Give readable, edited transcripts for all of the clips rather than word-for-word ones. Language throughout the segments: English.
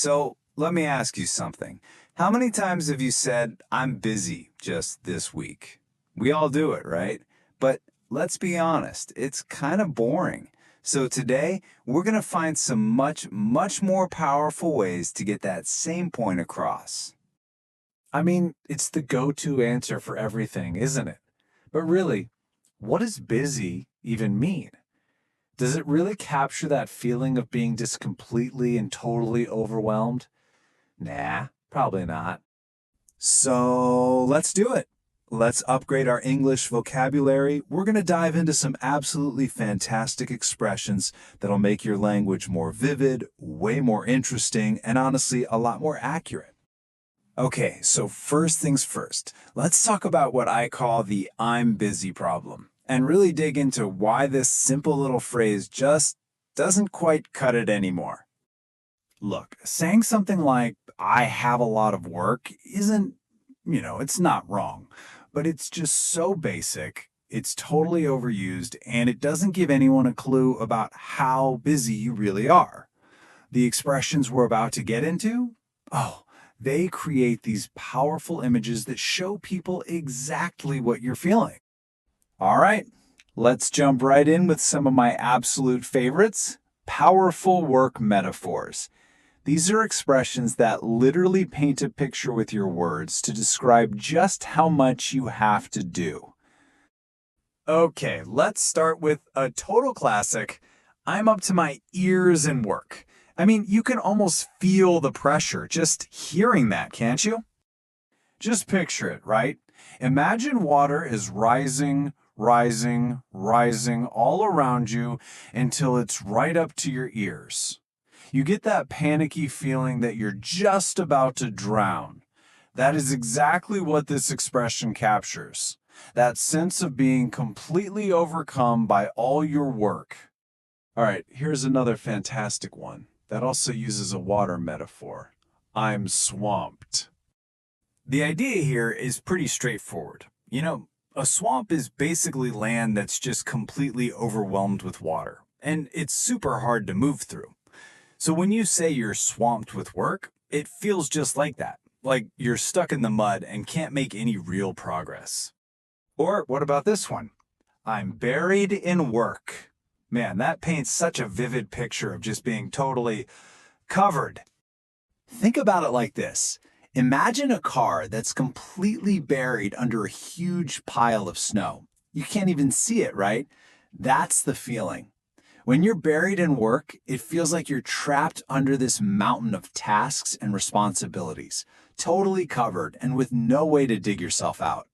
So let me ask you something. How many times have you said, I'm busy just this week? We all do it, right? But let's be honest, it's kind of boring. So today, we're going to find some much more powerful ways to get that same point across. I mean, it's the go-to answer for everything, isn't it? But really, what does busy even mean? Does it really capture that feeling of being just completely and totally overwhelmed? Nah, probably not. So let's do it. Let's upgrade our English vocabulary. We're going to dive into some absolutely fantastic expressions that'll make your language more vivid, way more interesting, and honestly, a lot more accurate. Okay, so first things first, let's talk about what I call the I'm busy problem and really dig into why this simple little phrase just doesn't quite cut it anymore. Look, saying something like, I have a lot of work isn't, it's not wrong, but it's just so basic, it's totally overused, and it doesn't give anyone a clue about how busy you really are. The expressions we're about to get into? Oh, they create these powerful images that show people exactly what you're feeling. All right, let's jump right in with some of my absolute favorites, powerful work metaphors. These are expressions that literally paint a picture with your words to describe just how much you have to do. Okay, let's start with a total classic. I'm up to my ears in work. I mean, you can almost feel the pressure just hearing that, can't you? Just picture it, right? Imagine water is rising all around you until it's right up to your ears. You get that panicky feeling that you're just about to drown. That is exactly what this expression captures. That sense of being completely overcome by all your work. All right, here's another fantastic one that also uses a water metaphor. I'm swamped. The idea here is pretty straightforward. A swamp is basically land that's just completely overwhelmed with water, and it's super hard to move through. So when you say you're swamped with work, it feels just like that, like you're stuck in the mud and can't make any real progress. Or what about this one? I'm buried in work. Man, that paints such a vivid picture of just being totally covered. Think about it like this. Imagine a car that's completely buried under a huge pile of snow. You can't even see it, right? That's the feeling. When you're buried in work, it feels like you're trapped under this mountain of tasks and responsibilities, totally covered and with no way to dig yourself out.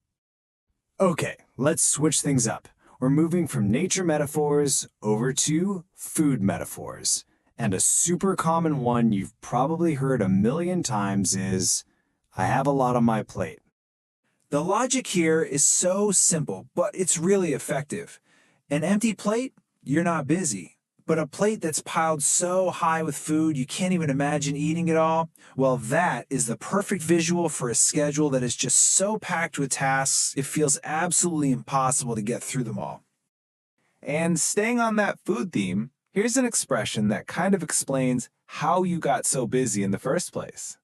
Okay, let's switch things up. We're moving from nature metaphors over to food metaphors. And a super common one you've probably heard a million times is, I have a lot on my plate. The logic here is so simple, but it's really effective. An empty plate? You're not busy. But a plate that's piled so high with food you can't even imagine eating it all, well, that is the perfect visual for a schedule that is just so packed with tasks, it feels absolutely impossible to get through them all. And staying on that food theme, here's an expression that kind of explains how you got so busy in the first place.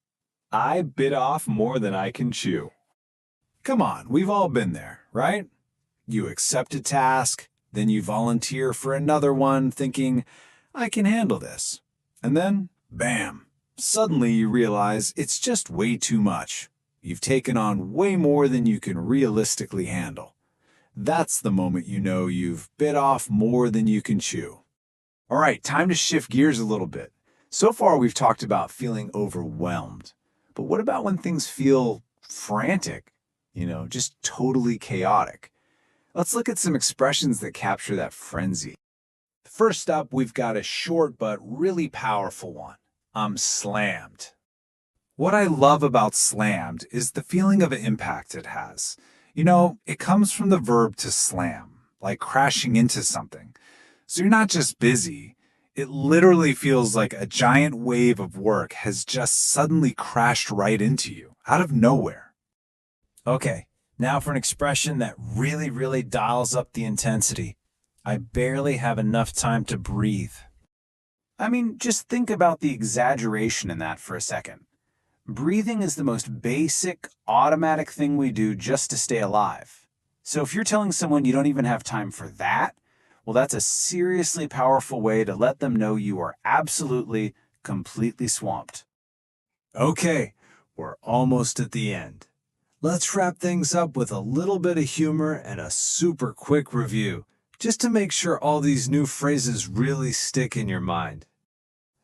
I bit off more than I can chew. Come on, we've all been there, right? You accept a task, then you volunteer for another one thinking, I can handle this. And then, bam, suddenly you realize it's just way too much. You've taken on way more than you can realistically handle. That's the moment you know you've bit off more than you can chew. All right, time to shift gears a little bit. So far, we've talked about feeling overwhelmed. But what about when things feel frantic? Just totally chaotic. Let's look at some expressions that capture that frenzy. First up, we've got a short but really powerful one. I'm slammed. What I love about slammed is the feeling of impact it has. It comes from the verb to slam, like crashing into something. So you're not just busy, it literally feels like a giant wave of work has just suddenly crashed right into you, out of nowhere. Okay, now for an expression that really dials up the intensity. I barely have enough time to breathe. I mean, just think about the exaggeration in that for a second. Breathing is the most basic, automatic thing we do just to stay alive. So if you're telling someone you don't even have time for that, well, that's a seriously powerful way to let them know you are absolutely, completely swamped. Okay, we're almost at the end. Let's wrap things up with a little bit of humor and a super quick review, just to make sure all these new phrases really stick in your mind.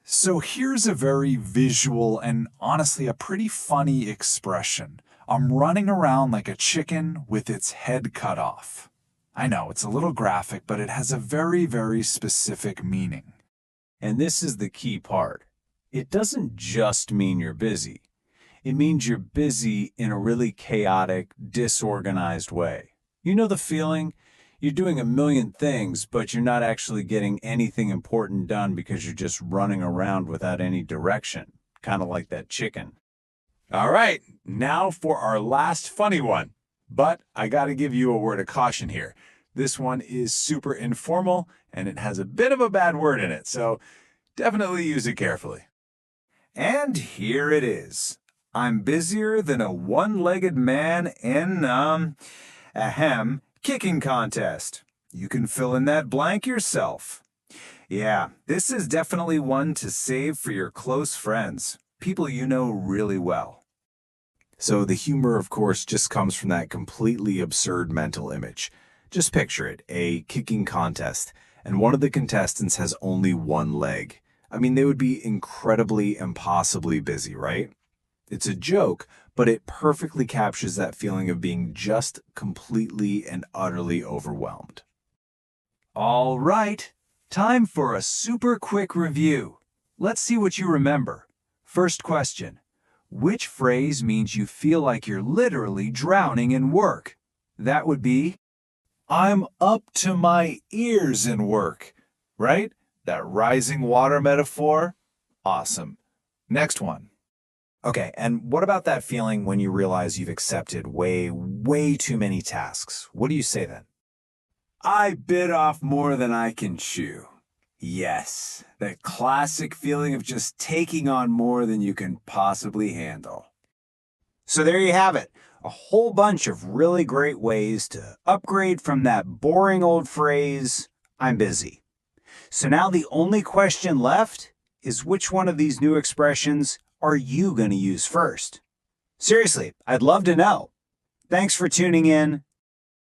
So here's a very visual and honestly a pretty funny expression. I'm running around like a chicken with its head cut off. I know, it's a little graphic, but it has a very, very specific meaning. And this is the key part. It doesn't just mean you're busy. It means you're busy in a really chaotic, disorganized way. You know the feeling? You're doing a million things, but you're not actually getting anything important done because you're just running around without any direction, kind of like that chicken. All right, now for our last funny one. But I got to give you a word of caution here. This one is super informal and it has a bit of a bad word in it, so definitely use it carefully. And here it is. I'm busier than a one-legged man in, kicking contest. You can fill in that blank yourself. Yeah, this is definitely one to save for your close friends, people you know really well. So the humor, of course, just comes from that completely absurd mental image. Just picture it, a kicking contest, and one of the contestants has only one leg. I mean, they would be incredibly, impossibly busy, right? It's a joke, but it perfectly captures that feeling of being just completely and utterly overwhelmed. All right, time for a super quick review. Let's see what you remember. First question. Which phrase means you feel like you're literally drowning in work? That would be, I'm up to my ears in work, right? That rising water metaphor? Awesome. Next one. Okay, and what about that feeling when you realize you've accepted way too many tasks? What do you say then? I bit off more than I can chew. Yes, that classic feeling of just taking on more than you can possibly handle. So there you have it. A whole bunch of really great ways to upgrade from that boring old phrase, I'm busy. So now the only question left is which one of these new expressions are you going to use first? Seriously, I'd love to know. Thanks for tuning in.